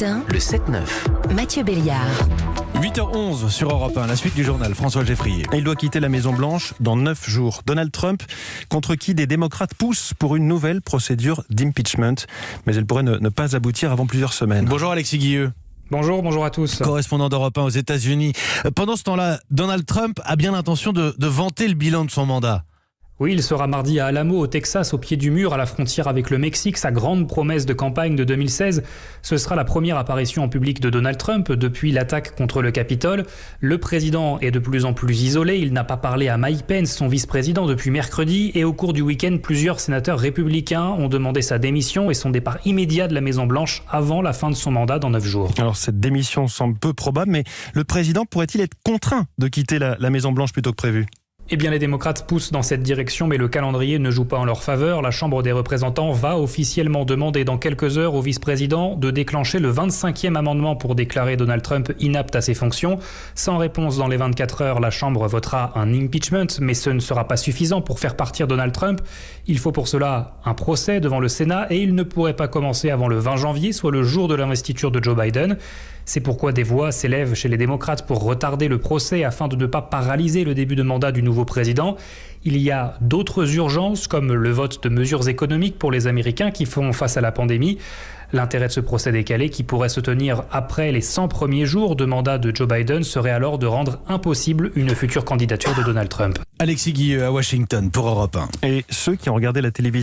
Le 7-9. Mathieu Béliard. 8h11 sur Europe 1, la suite du journal, François Geffrier. Il doit quitter la Maison-Blanche dans 9 jours. Donald Trump, contre qui des démocrates poussent pour une nouvelle procédure d'impeachment. Mais elle pourrait ne pas aboutir avant plusieurs semaines. Bonjour Alexis Guilleux. Bonjour à tous. Correspondant d'Europe 1 aux États-Unis. Pendant ce temps-là, Donald Trump a bien l'intention de vanter le bilan de son mandat. Oui, il sera mardi à Alamo, au Texas, au pied du mur, à la frontière avec le Mexique. Sa grande promesse de campagne de 2016, ce sera la première apparition en public de Donald Trump depuis l'attaque contre le Capitole. Le président est de plus en plus isolé. Il n'a pas parlé à Mike Pence, son vice-président, depuis mercredi. Et au cours du week-end, plusieurs sénateurs républicains ont demandé sa démission et son départ immédiat de la Maison-Blanche avant la fin de son mandat dans 9 jours. Alors cette démission semble peu probable, mais le président pourrait-il être contraint de quitter la Maison-Blanche plus tôt que prévu ? Eh bien, les démocrates poussent dans cette direction, mais le calendrier ne joue pas en leur faveur. La Chambre des représentants va officiellement demander dans quelques heures au vice-président de déclencher le 25e amendement pour déclarer Donald Trump inapte à ses fonctions. Sans réponse dans les 24 heures, la Chambre votera un impeachment, mais ce ne sera pas suffisant pour faire partir Donald Trump. Il faut pour cela un procès devant le Sénat et il ne pourrait pas commencer avant le 20 janvier, soit le jour de l'investiture de Joe Biden. C'est pourquoi des voix s'élèvent chez les démocrates pour retarder le procès afin de ne pas paralyser le début de mandat du nouveau président. Il y a d'autres urgences comme le vote de mesures économiques pour les Américains qui font face à la pandémie. L'intérêt de ce procès décalé, qui pourrait se tenir après les 100 premiers jours de mandat de Joe Biden, serait alors de rendre impossible une future candidature de Donald Trump. Alexis Guilleux à Washington pour Europe 1. Et ceux qui ont regardé la télévision